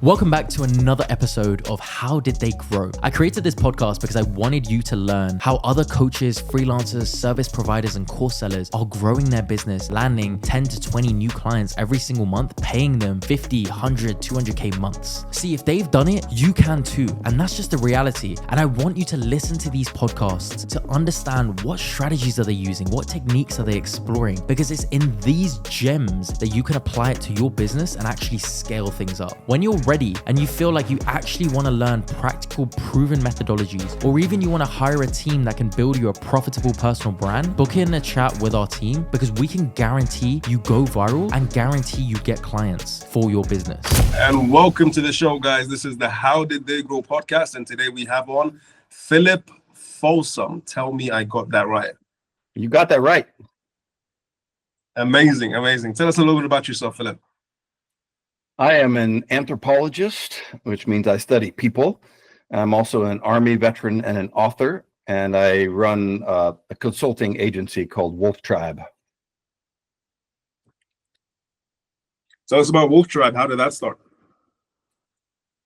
Welcome back to another episode of How Did They Grow? I created this podcast because I wanted you to learn how other coaches, freelancers, service providers, and course sellers are growing their business, landing 10 to 20 new clients every single month, paying them 50, 100, 200K months. See, if they've done it, you can too. And that's just the reality. And I want you to listen to these podcasts to understand what strategies are they using, what techniques are they exploring, because it's in these gems that you can apply it to your business and actually scale things up. When you're ready and you feel like you actually want to learn practical, proven methodologies, or even you want to hire a team that can build you a profitable personal brand, book in a chat with our team because we can guarantee you go viral and guarantee you get clients for your business. And welcome to the show, guys. This is the How Did They Grow podcast. And today we have on Philip Folsom. Tell me I got that right. You got that right. Amazing, amazing. Tell us a little bit about yourself, Philip. I am an anthropologist, which means I study people. I'm also an Army veteran and an author, and I run a consulting agency called Wolf Tribe. Tell us about Wolf Tribe. How did that start?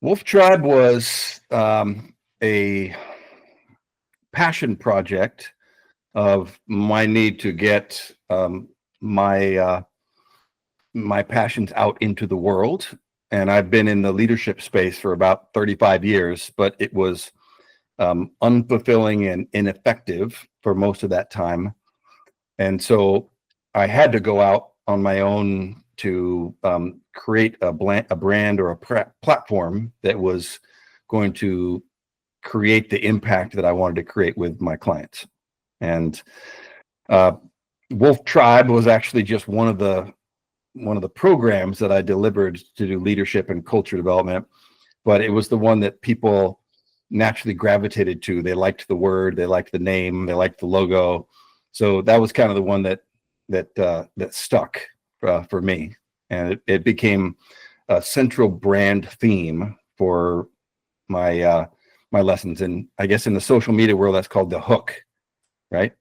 Wolf Tribe was a passion project of my need to get my passions out into the world. And I've been in the leadership space for about 35 years, but it was unfulfilling and ineffective for most of that time. And so I had to go out on my own to create a brand or a platform that was going to create the impact that I wanted to create with my clients. And Wolf Tribe was actually just one of the programs that I delivered to do leadership and culture development, but it was the one that people naturally gravitated to. They liked the word, they liked the name, they liked the logo. So that was kind of the one that stuck for me. And it became a central brand theme for my lessons. And I guess in the social media world, that's called the hook, right?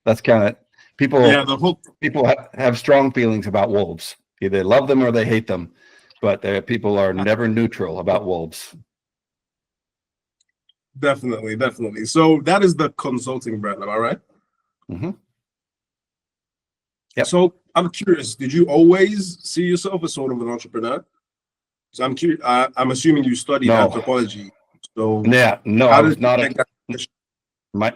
That's kind of the hook. People have strong feelings about wolves. Either they love them or they hate them, but people are never neutral about wolves. Definitely. So that is the consulting brand, am I right? Mm-hmm. Yep. So I'm curious, did you always see yourself as sort of an entrepreneur? So I'm curious, I'm assuming you studied anthropology. So yeah, no, I was not. My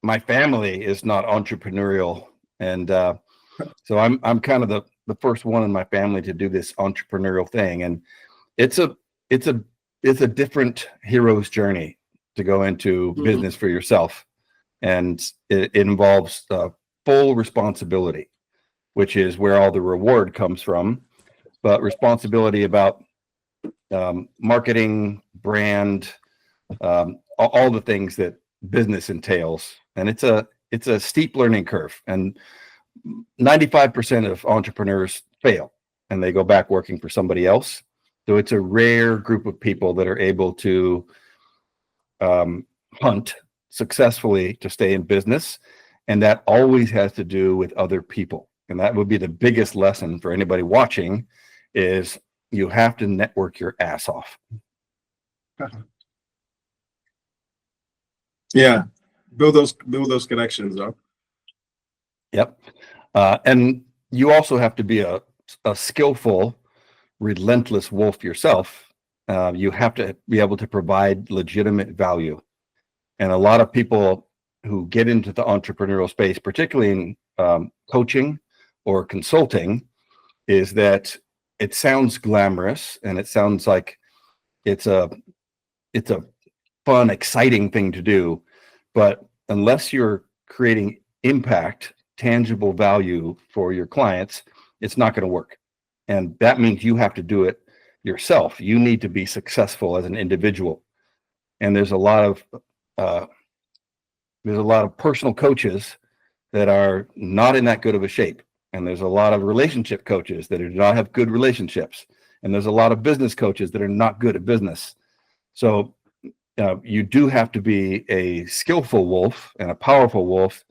My family is not entrepreneurial, and so I'm kind of the first one in my family to do this entrepreneurial thing, and it's a different hero's journey to go into business for yourself, and it involves full responsibility, which is where all the reward comes from, but responsibility about marketing, brand, all the things that business entails. And it's a steep learning curve, and 95% of entrepreneurs fail and they go back working for somebody else. So it's a rare group of people that are able to hunt successfully to stay in business, and that always has to do with other people. And that would be the biggest lesson for anybody watching, is you have to network your ass off. Yeah. Build those connections, huh? Yep. And you also have to be a skillful, relentless wolf yourself. You have to be able to provide legitimate value. And a lot of people who get into the entrepreneurial space, particularly in coaching or consulting, is that it sounds glamorous and it sounds like it's a fun, exciting thing to do. But unless you're creating impact, tangible value for your clients, it's not going to work. And that means you have to do it yourself. You need to be successful as an individual. And there's a lot of personal coaches that are not in that good of a shape. And there's a lot of relationship coaches that do not have good relationships. And there's a lot of business coaches that are not good at business. So you do have to be a skillful wolf and a powerful wolf,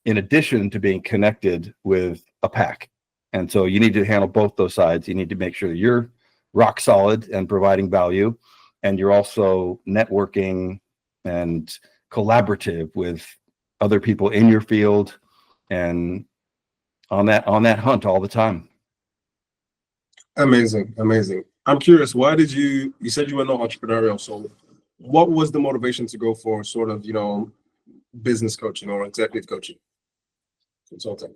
in addition to being connected with a pack. And so you need to handle both those sides. You need to make sure that you're rock solid and providing value, and you're also networking and collaborative with other people in your field and on that hunt all the time. Amazing, amazing. I'm curious, why did you said you were not entrepreneurial, so what was the motivation to go for sort of, business coaching or executive coaching, consulting?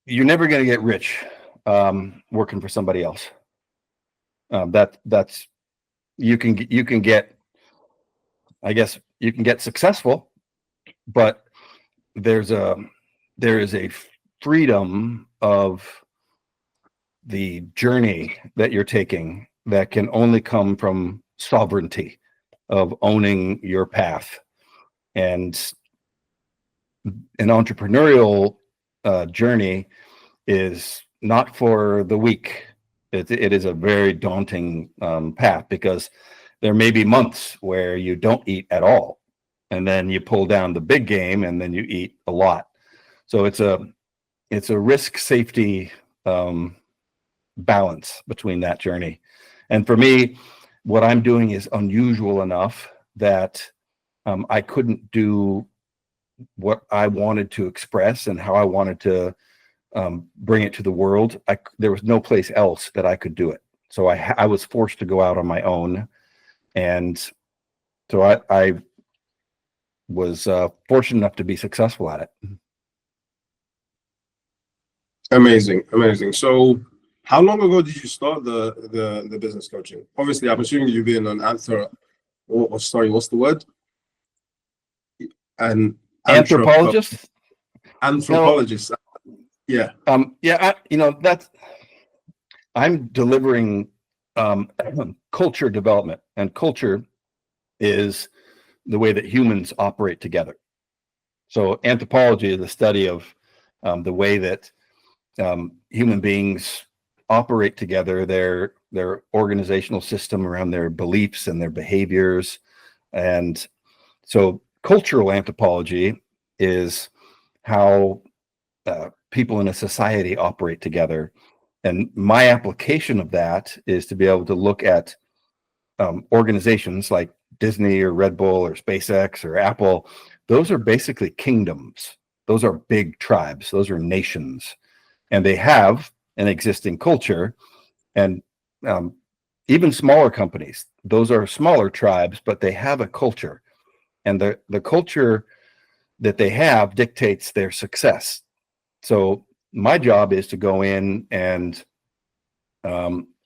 You're never going to get rich working for somebody else. That's you can get, I guess you can get successful, but there is a freedom of the journey that you're taking that can only come from sovereignty of owning your path. And an entrepreneurial journey is not for the weak. It is a very daunting path, because there may be months where you don't eat at all, and then you pull down the big game and then you eat a lot. So it's a risk safety balance between that journey. And for me, what I'm doing is unusual enough that I couldn't do what I wanted to express and how I wanted to bring it to the world. There was no place else that I could do it. So I was forced to go out on my own. And so I was fortunate enough to be successful at it. Amazing, amazing. So how long ago did you start the business coaching? Obviously, I'm assuming you've been an what's the word? An anthropologist. Anthropologist. Yeah. I'm delivering culture development, and culture is the way that humans operate together. So anthropology is the study of the way that human beings operate together, their organizational system around their beliefs and their behaviors. And so cultural anthropology is how people in a society operate together. And my application of that is to be able to look at organizations like Disney or Red Bull or SpaceX or Apple. Those are basically kingdoms. Those are big tribes. Those are nations. And they have an existing culture. And even smaller companies, those are smaller tribes, but they have a culture. And the culture that they have dictates their success. So my job is to go in and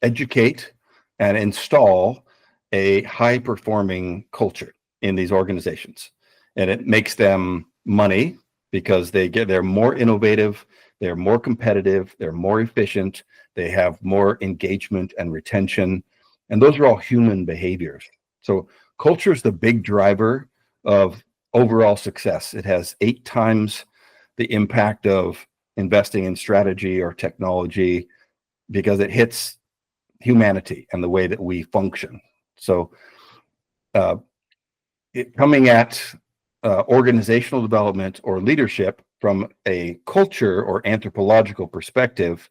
educate and install a high-performing culture in these organizations. And it makes them money because they're more innovative, they're more competitive, they're more efficient, they have more engagement and retention. And those are all human behaviors. So culture is the big driver of overall success. It has 8 times the impact of investing in strategy or technology, because it hits humanity and the way that we function. So coming at organizational development or leadership from a culture or anthropological perspective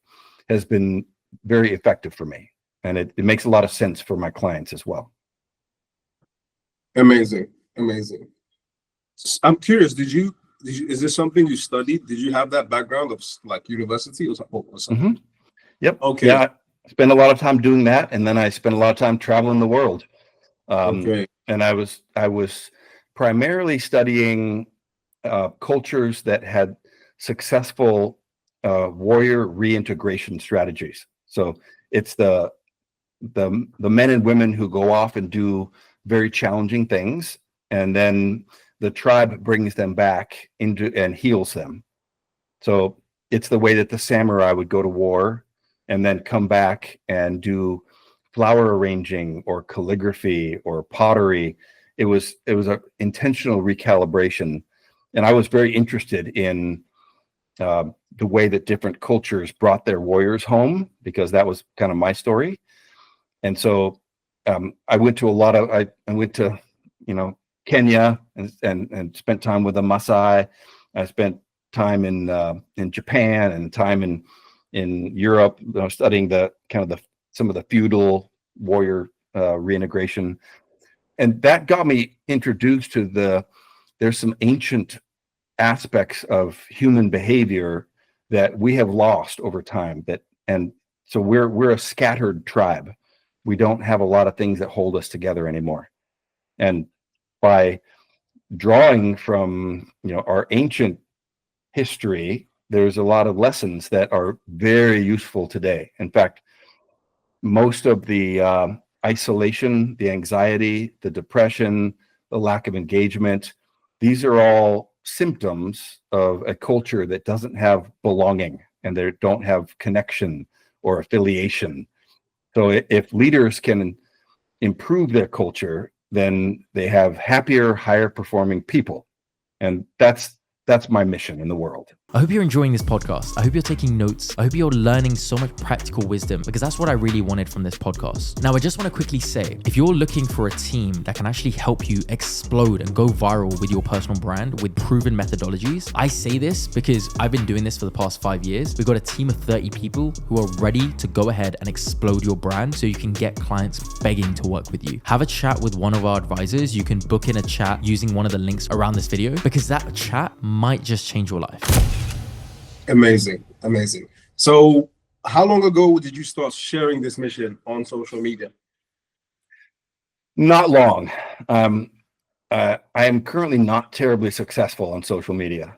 has been very effective for me. And it makes a lot of sense for my clients as well. Amazing, amazing. I'm curious, is this something you studied? Did you have that background of like university or something? Mm-hmm. Yep. Okay. Yeah, I spent a lot of time doing that, and then I spent a lot of time traveling the world. Okay. And I was primarily studying cultures that had successful warrior reintegration strategies. So it's the men and women who go off and do very challenging things, and then the tribe brings them back into and heals them. So it's the way that the samurai would go to war and then come back and do flower arranging or calligraphy or pottery. It was an intentional recalibration. And I was very interested in the way that different cultures brought their warriors home, because that was kind of my story. And so I went to I went to, Kenya and spent time with the Maasai. I spent time in Japan and time in in Europe, studying the kind of some of the feudal warrior reintegration. And that got me introduced to there's some ancient aspects of human behavior that we have lost over time, and so we're a scattered tribe. We don't have a lot of things that hold us together anymore. And by drawing from our ancient history, there's a lot of lessons that are very useful today. In fact, most of the isolation, the anxiety, the depression, the lack of engagement, these are all symptoms of a culture that doesn't have belonging and they don't have connection or affiliation. So if leaders can improve their culture, then they have happier, higher performing people. And that's my mission in the world. I hope you're enjoying this podcast. I hope you're taking notes. I hope you're learning so much practical wisdom, because that's what I really wanted from this podcast. Now, I just want to quickly say, if you're looking for a team that can actually help you explode and go viral with your personal brand with proven methodologies, I say this because I've been doing this for the past 5 years. We've got a team of 30 people who are ready to go ahead and explode your brand so you can get clients begging to work with you. Have a chat with one of our advisors. You can book in a chat using one of the links around this video, because that chat might just change your life. Amazing. So how long ago did you start sharing this mission on social media? Not long. I am currently not terribly successful on social media.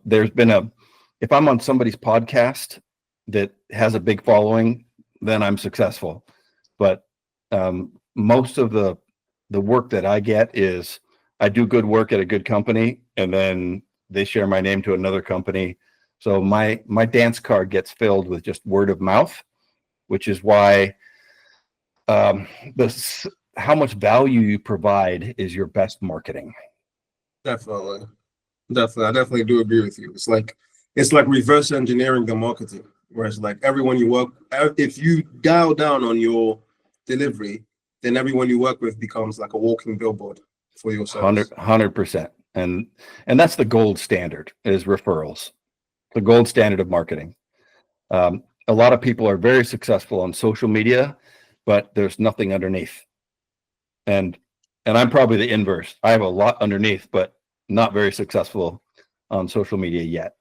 There's been if I'm on somebody's podcast that has a big following, then I'm successful. But most of the work that I get is I do good work at a good company, and then they share my name to another company. So my dance card gets filled with just word of mouth, which is why how much value you provide is your best marketing. Definitely. I definitely do agree with you. It's like reverse engineering the marketing, whereas like everyone you work, if you dial down on your delivery, then everyone you work with becomes like a walking billboard for your service. 100%. And that's the gold standard, is referrals. The gold standard of marketing. A lot of people are very successful on social media, but there's nothing underneath. And I'm probably the inverse. I have a lot underneath, but not very successful on social media yet.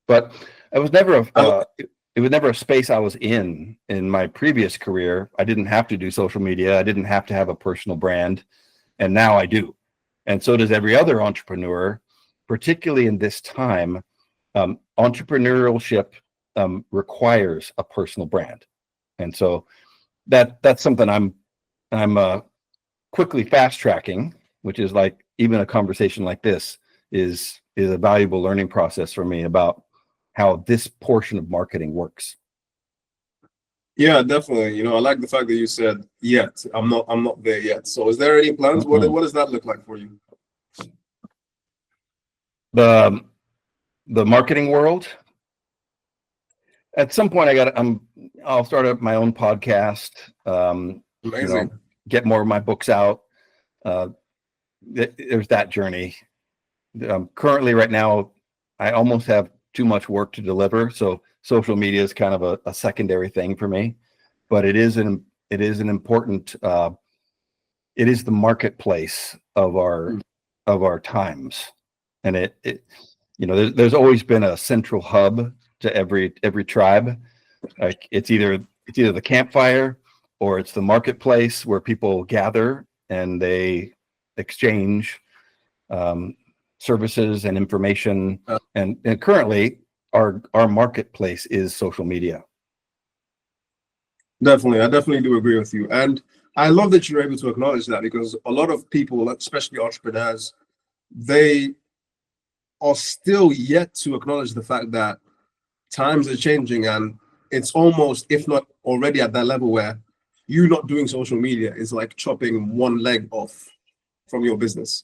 But it was never a space I was in my previous career. I didn't have to do social media. I didn't have to have a personal brand, and now I do. And so does every other entrepreneur, particularly in this time. Entrepreneurship requires a personal brand, and so that's something I'm quickly fast tracking, which is like even a conversation like this is a valuable learning process for me about how this portion of marketing works. Yeah, definitely. I like the fact that you said yet. I'm not there yet. So is there any plans? Mm-hmm. What does that look like for you? The marketing world. At some point, I'll start up my own podcast. Amazing. Get more of my books out. There's that journey. Currently, right now, I almost have too much work to deliver, so social media is kind of a secondary thing for me. But it is an important. It is the marketplace of our times, and there's always been a central hub to every tribe. Like it's either the campfire or it's the marketplace where people gather and they exchange services and information. And currently our marketplace is social media. Definitely. I definitely do agree with you. And I love that you're able to acknowledge that, because a lot of people, especially entrepreneurs, they are still yet to acknowledge the fact that times are changing, and it's almost, if not already at that level, where you not doing social media is like chopping one leg off from your business.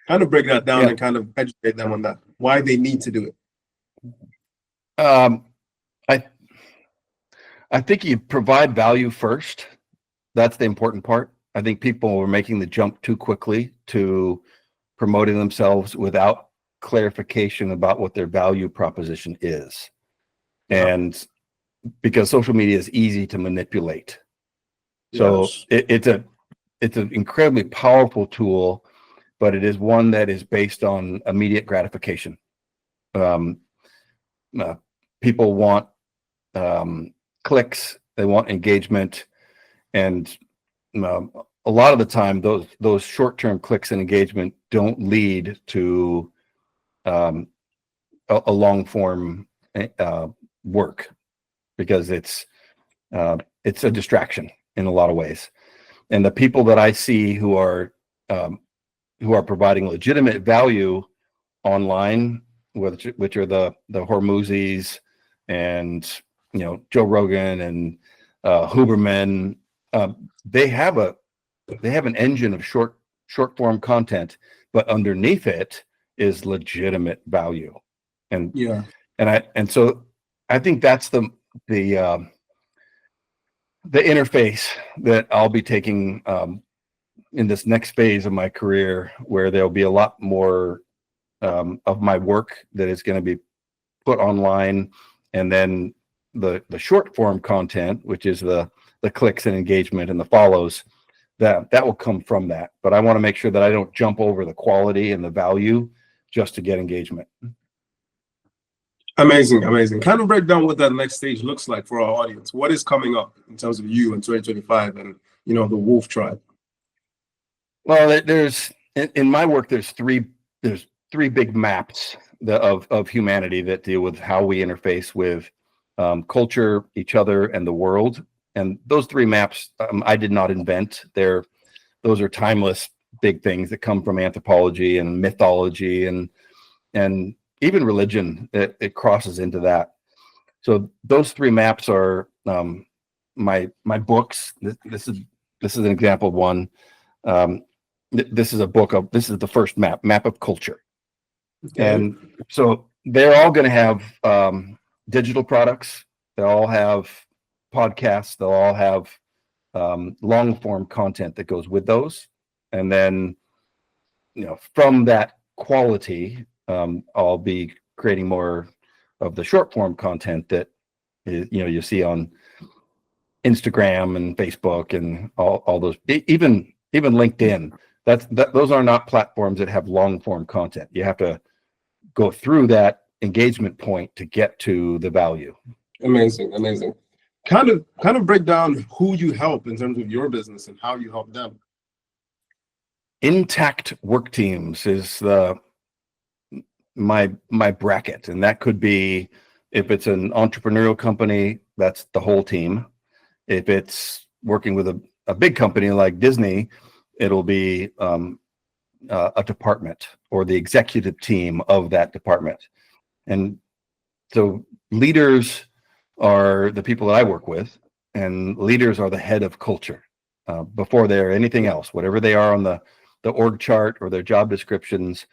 Kind of break that down and kind of educate them on that, why they need to do it. I think you provide value first. That's the important part. I think people were making the jump too quickly to promoting themselves without clarification about what their value proposition is. and because social media is easy to manipulate. So Yes. it's an incredibly powerful tool, but it is one that is based on immediate gratification. Um, People want clicks, they want engagement, and a lot of the time those short-term clicks and engagement don't lead to a long-form work, because it's a distraction in a lot of ways. And the people that I see who are providing legitimate value online, which are the Hormuzis and Joe Rogan and Huberman, they have an engine of short form content, but underneath it is legitimate value. And so I think that's the interface that I'll be taking in this next phase of my career, where there'll be a lot more of my work that is going to be put online, and then the short form content, which is the clicks and engagement and the follows, that will come from that. But I want to make sure that I don't jump over the quality and the value just to get engagement. Amazing. Kind of break down what that next stage looks like for our audience. What is coming up in terms of you in 2025 and the Wolf Tribe? Well, there's in my work, there's three big maps of humanity that deal with how we interface with culture, each other, and the world. And those three maps I did not invent. Those are timeless big things that come from anthropology and mythology and even religion. It crosses into that. So those three maps are my books. This is an example of one. This is the first map of culture. Okay. And so they're all going to have digital products. They all have podcasts. They'll all have long form content that goes with those. And then, from that quality, I'll be creating more of the short form content that you see on Instagram and Facebook and all those, even LinkedIn. Those are not platforms that have long form content. You have to go through that engagement point to get to the value. Amazing. Kind of break down who you help in terms of your business and how you help them. Intact work teams is my bracket, and that could be, if it's an entrepreneurial company, that's the whole team. If it's working with a big company like Disney, it'll be a department or the executive team of that department. And so leaders are the people that I work with, and leaders are the head of culture before they're anything else. Whatever they are on the org chart or their job descriptions,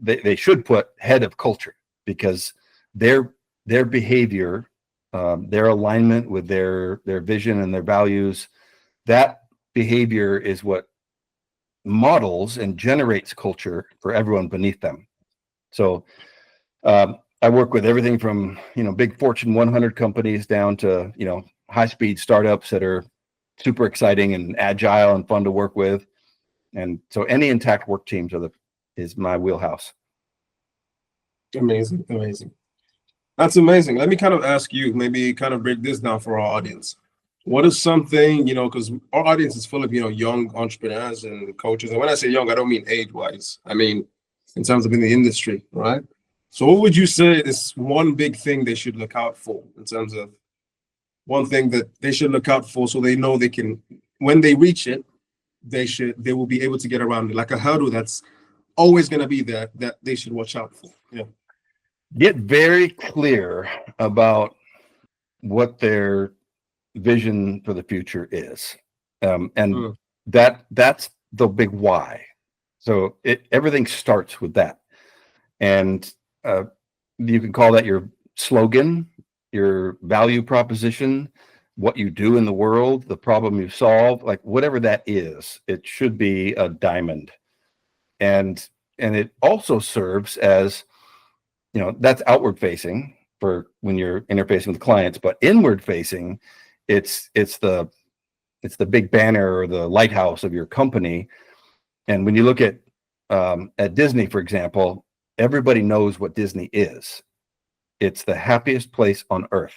they should put head of culture, because their behavior, their alignment with their vision and their values, that behavior is what models and generates culture for everyone beneath them. So I work with everything from big Fortune 100 companies down to high-speed startups that are super exciting and agile and fun to work with. And so any intact work teams is my wheelhouse. Amazing. That's amazing. Let me kind of ask you, maybe kind of break this down for our audience. What is something, because our audience is full of, young entrepreneurs and coaches. And when I say young, I don't mean age-wise. I mean, in terms of in the industry, right? So what would you say is one big thing they should look out for, in terms of one thing that they should look out for so they know they can, when they reach it, they will be able to get around it, like a hurdle that's always going to be there that they should watch out for? Yeah. Get very clear about what their vision for the future is. That's the big why. So everything starts with that. And you can call that your slogan, your value proposition, what you do in the world, the problem you solve, like whatever that is, it should be a diamond. And it also serves as, that's outward facing. for when you're interfacing with clients, but inward facing, it's the big banner or the lighthouse of your company. And when you look at Disney, for example, everybody knows what Disney is. It's the happiest place on earth.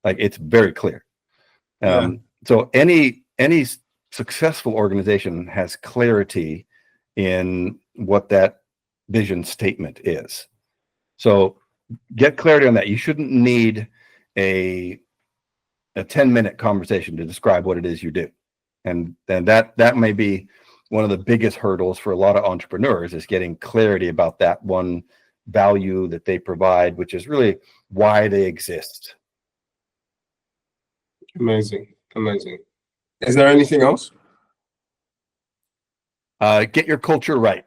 Like, it's very clear. So any successful organization has clarity in what that vision statement is. So get clarity on that. You shouldn't need a 10-minute conversation to describe what it is you do. And that may be one of the biggest hurdles for a lot of entrepreneurs, is getting clarity about that one value that they provide, which is really why they exist. Amazing. Is there anything else? Get your culture right.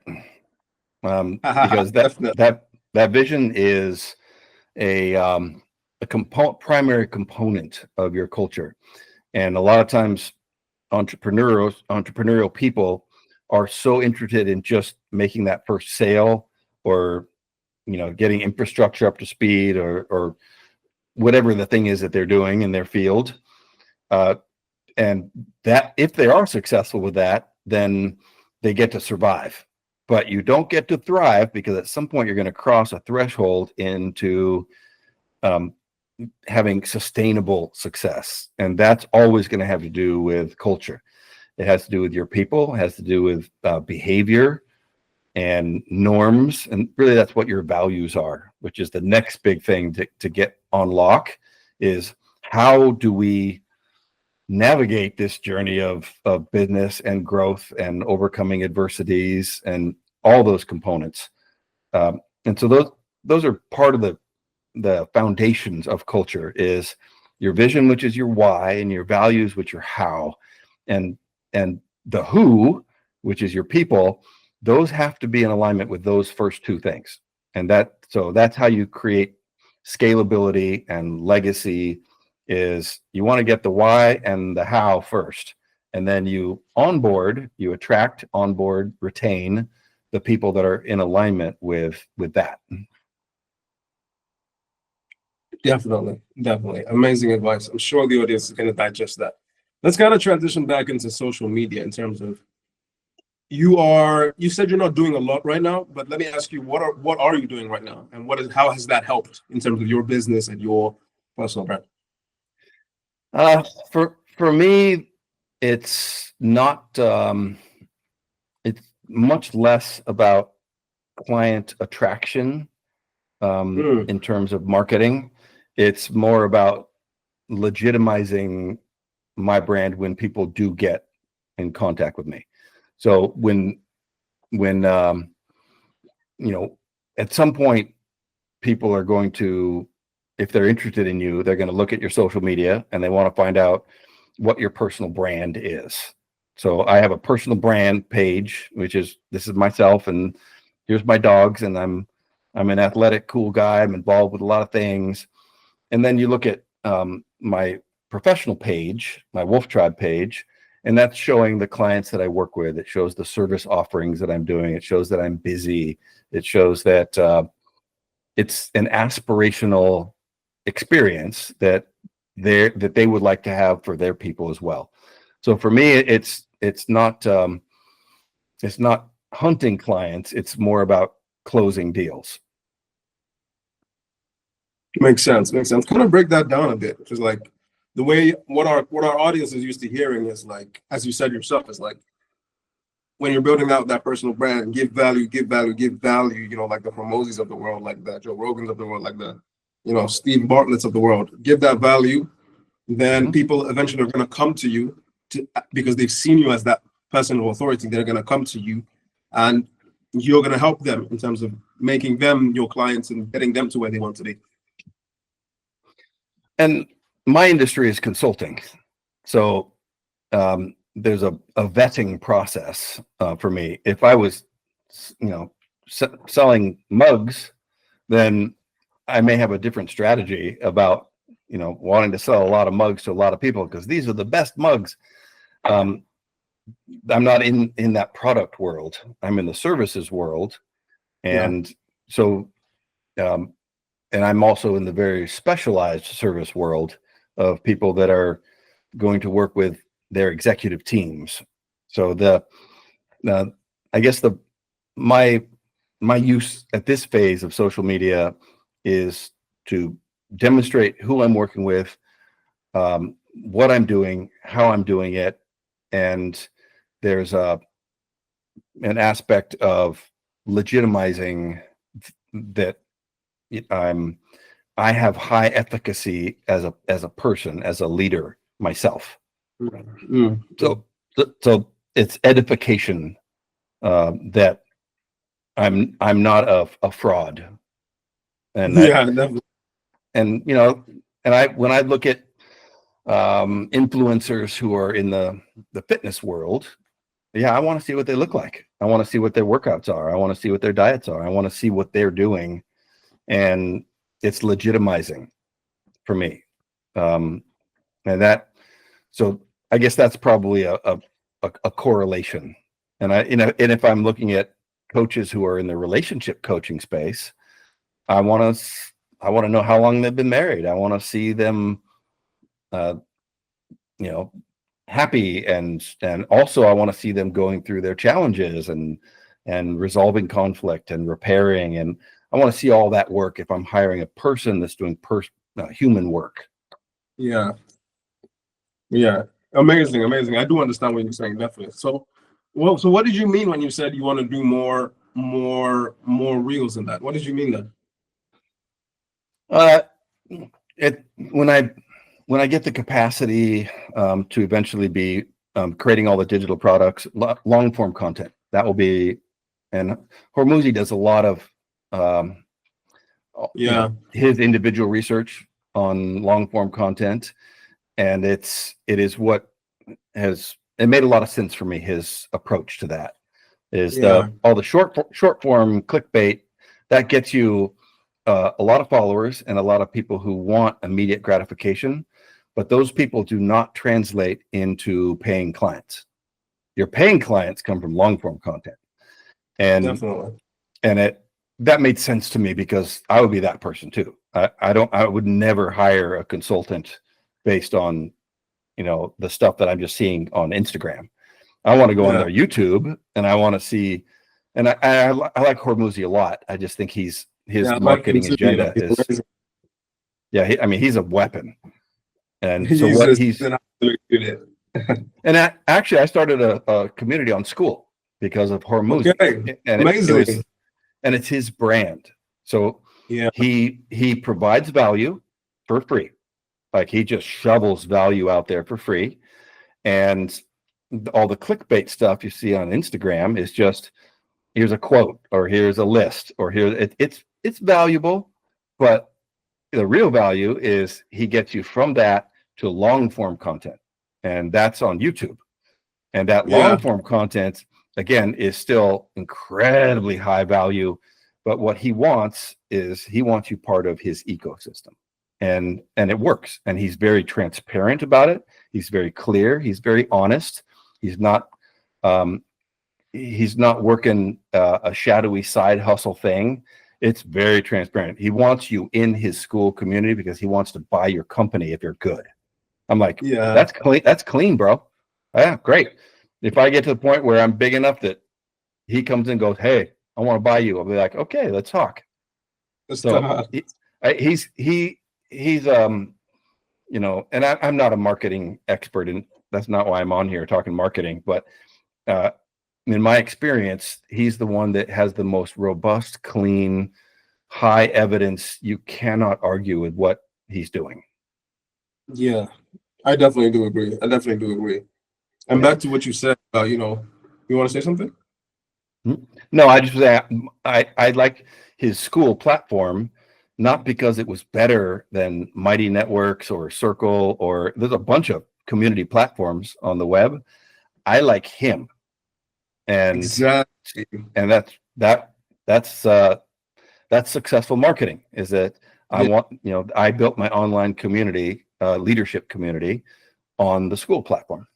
Because that vision is a primary component of your culture. And a lot of times entrepreneurial people are so interested in just making that first sale, or getting infrastructure up to speed, or whatever the thing is that they're doing in their field. And that, if they are successful with that, then they get to survive. But you don't get to thrive, because at some point you're going to cross a threshold into having sustainable success. And that's always going to have to do with culture. It has to do with your people, it has to do with behavior and norms. And really, that's what your values are, which is the next big thing to get on lock, is how do we navigate this journey of business and growth and overcoming adversities and all those components. And so those are part of the foundations of culture, is your vision, which is your why, and your values, which are how, and the who, which is your people. Those have to be in alignment with those first two things. And that's how you create scalability and legacy. Is you want to get the why and the how first, and then you attract, onboard, retain the people that are in alignment with that. Definitely. Amazing advice. I'm sure the audience is going to digest that. Let's kind of transition back into social media in terms of, you said you're not doing a lot right now, but let me ask you, what are you doing right now? And how has that helped in terms of your business and your personal brand? For me, it's not, it's much less about client attraction in terms of marketing. It's more about legitimizing my brand when people do get in contact with me. So when at some point, people are going to, if they're interested in you, they're going to look at your social media and they want to find out what your personal brand is. So I have a personal brand page, this is myself, and here's my dogs, and I'm an athletic, cool guy. I'm involved with a lot of things. And then you look at my professional page, my Wolf Tribe page, and that's showing the clients that I work with. It shows the service offerings that I'm doing. It shows that I'm busy. It shows that it's an aspirational experience that they would like to have for their people as well. So for me, it's not hunting clients. It's more about closing deals. Makes sense. Kind of break that down a bit, because like the way what our audience is used to hearing is, like, as you said yourself, is like, when you're building out that personal brand, give value, like the Hormozis of the world, like the Joe Rogans of the world, like the Steve Bartlett's of the world. Give that value, then people eventually are going to come to you because they've seen you as that person of authority. They're going to come to you, and you're going to help them in terms of making them your clients and getting them to where they want to be. And my industry is consulting, so there's a vetting process for me. If I was, selling mugs, then I may have a different strategy about, wanting to sell a lot of mugs to a lot of people, because these are the best mugs. I'm not in that product world. I'm in the services world. And so and I'm also in the very specialized service world of people that are going to work with their executive teams. So I guess my use at this phase of social media is to demonstrate who I'm working with, what I'm doing, how I'm doing it, and there's an aspect of legitimizing that I have high efficacy as a person, as a leader myself. So it's edification, that I'm not a fraud. And Definitely. and when I look at influencers who are in the fitness world, I want to see what they look like. I want to see what their workouts are. I want to see what their diets are. I want to see what they're doing, and it's legitimizing for me. So I guess that's probably a correlation. And and if I'm looking at coaches who are in the relationship coaching space, I want to know how long they've been married. I want to see them, happy, and also I want to see them going through their challenges and resolving conflict and repairing. And I want to see all that work if I'm hiring a person that's doing human work. Yeah. Amazing. I do understand what you're saying, definitely. So what did you mean when you said you want to do more reels in that? What did you mean then? When I get the capacity to eventually be creating all the digital products, long form content, that will be, and Hormozi does a lot of his individual research on long form content, and it made a lot of sense for me. His approach to that is all the short form clickbait that gets you a lot of followers and a lot of people who want immediate gratification, but those people do not translate into paying clients. Your paying clients come from long form content, and definitely. And that made sense to me because I would be that person too. I would never hire a consultant based on, the stuff that I'm just seeing on Instagram. I want to go on their YouTube, and I want to see, and I like Hormozi a lot. I just think his marketing agenda is, he's a weapon. And so and actually I started a community on School because of Hormozi. Okay. And amazing. And it's his brand. So he provides value for free. Like, he just shovels value out there for free. And all the clickbait stuff you see on Instagram is just, here's a quote, or here's a list, or it's valuable, but the real value is he gets you from that to long form content. And that's on YouTube. And that long form content, again, is still incredibly high value. But what he wants is he wants you part of his ecosystem. And it works. And he's very transparent about it. He's very clear. He's very honest. He's not working a shadowy side hustle thing. It's very transparent. He wants you in his School community because he wants to buy your company if you're good. I'm like, that's clean. That's clean, bro. Yeah, great. If I get to the point where I'm big enough that he comes and goes, hey, I want to buy you, I'll be like, okay, let's talk. So he's and I'm not a marketing expert, and that's not why I'm on here talking marketing, but in my experience, he's the one that has the most robust, clean, high evidence. You cannot argue with what he's doing. Yeah, I definitely do agree. And back to what you said, you want to say something? No, I just I like his School platform, not because it was better than Mighty Networks or Circle, or there's a bunch of community platforms on the web. I like him. And exactly. And that's successful marketing, is that I built my online community, leadership community, on the School platform.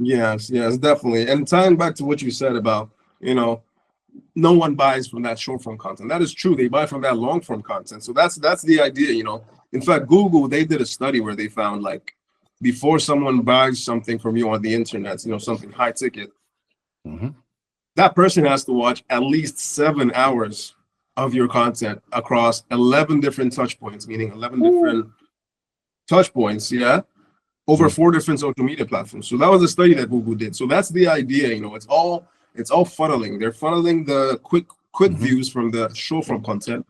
Yes, definitely. And tying back to what you said about, no one buys from that short form content. That is true. They buy from that long form content. So that's the idea, you know. In fact, Google, they did a study where they found like before someone buys something from you on the internet, you know, something high ticket, that person has to watch at least 7 hours of your content across 11 different touch points, meaning 11 different touch points, yeah, over 4 different social media platforms. So that was a study that Google did. So that's the idea, you know, it's all funneling. They're funneling the quick views from the short form content,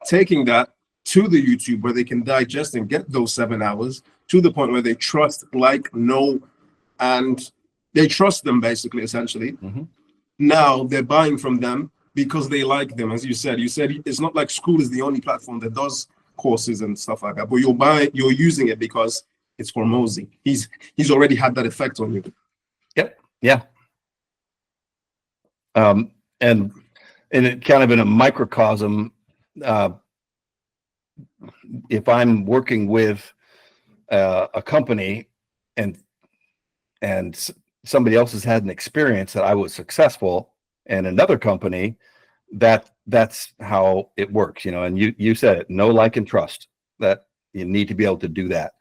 taking that to the YouTube where they can digest and get those 7 hours to the point where they trust, like, know, and they trust them basically, essentially. Now they're buying from them because they like them. As you said it's not like school is the only platform that does courses and stuff like that, but you're using it because it's Hormozi. He's already had that effect on you. Yep. Yeah. And it kind of in a microcosm, if I'm working with a company and somebody else has had an experience that I was successful, and another company, that's how it works, you know. And you said it, know, like, and trust. That you need to be able to do that,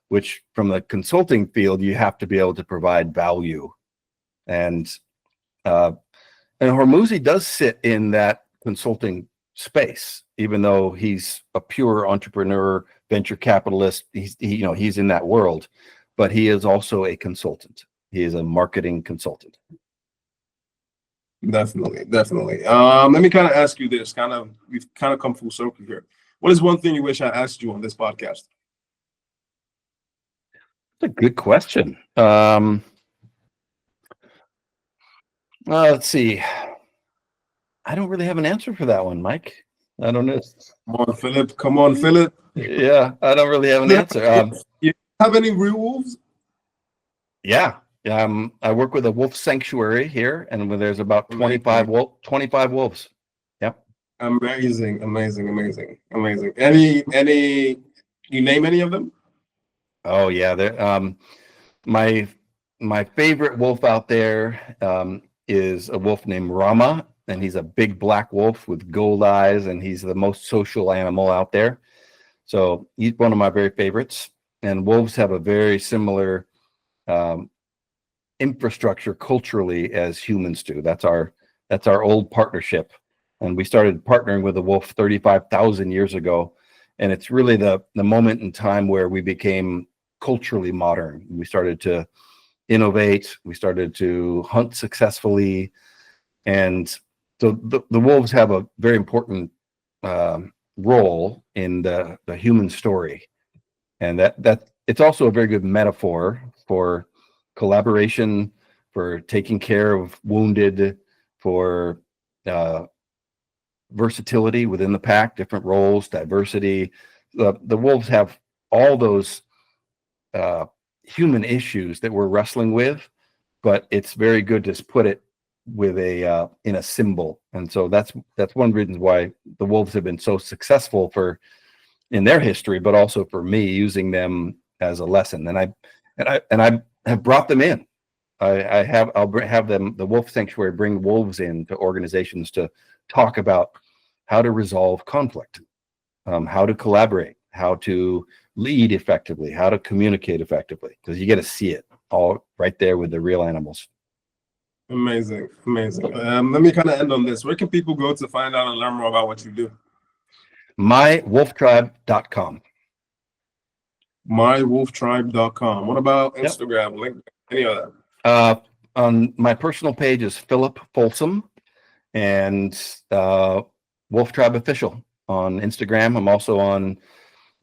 which from the consulting field, you have to be able to provide value. And Hormozi does sit in that consulting space, even though he's a pure entrepreneur, venture capitalist. He's in that world, but he is also a consultant. He is a marketing consultant. Definitely. Let me kind of ask you this. We've kind of come full circle here. What is one thing you wish I asked you on this podcast? That's a good question. Let's see. I don't really have an answer for that one, Mike. I don't know. Come on, Philip. Yeah, I don't really have an answer. You have any real wolves? Yeah. I work with a wolf sanctuary here, and there's about 25 wolves. Yep. Amazing. Any? You name any of them? Oh yeah. My favorite wolf out there is a wolf named Rama, and he's a big black wolf with gold eyes, and he's the most social animal out there. So he's one of my very favorites. And wolves have a very similar infrastructure culturally as humans do. That's our old partnership, and we started partnering with a wolf 35,000 years ago, and it's really the moment in time where we became culturally modern. We started to innovate, we started to hunt successfully, and so the wolves have a very important role in the human story, and that it's also a very good metaphor for collaboration, for taking care of wounded, for versatility within the pack, different roles, diversity. The wolves have all those human issues that we're wrestling with, but it's very good to put it with in a symbol. And so that's one of the reasons why the wolves have been so successful in their history, but also for me using them as a lesson. And I have brought them in. I'll have them, the Wolf Sanctuary, bring wolves in to organizations to talk about how to resolve conflict, how to collaborate, how to lead effectively, how to communicate effectively, because you get to see it all right there with the real animals. Amazing. Let me kind of end on this. Where can people go to find out and learn more about what you do? MyWolfTribe.com. MyWolfTribe.com. What about Instagram, LinkedIn, any of that? On my personal page is Philip Folsom, and Wolf Tribe Official on Instagram. I'm also on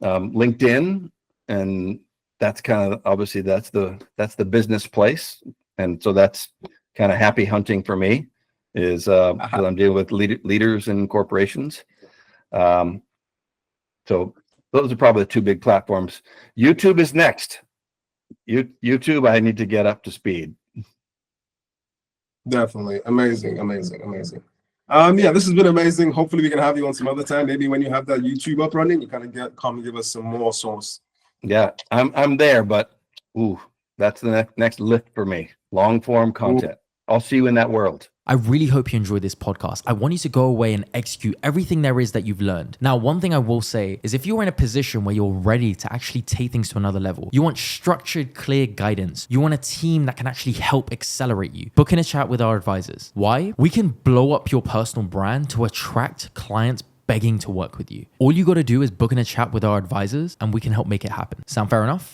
LinkedIn, and that's kind of obviously that's the business place, and so that's kind of happy hunting for me is because I'm dealing with leaders and corporations. So those are probably the two big platforms. YouTube is next. YouTube, I need to get up to speed. Definitely. Amazing. Yeah, this has been amazing. Hopefully we can have you on some other time. Maybe when you have that YouTube up running, you kind of come and give us some more source. Yeah, I'm there, but that's the next lift for me. Long form content. I'll see you in that world. I really hope you enjoyed this podcast. I want you to go away and execute everything there is that you've learned. Now, one thing I will say is if you're in a position where you're ready to actually take things to another level, you want structured, clear guidance, you want a team that can actually help accelerate you, book in a chat with our advisors. Why? We can blow up your personal brand to attract clients begging to work with you. All you got to do is book in a chat with our advisors and we can help make it happen. Sound fair enough?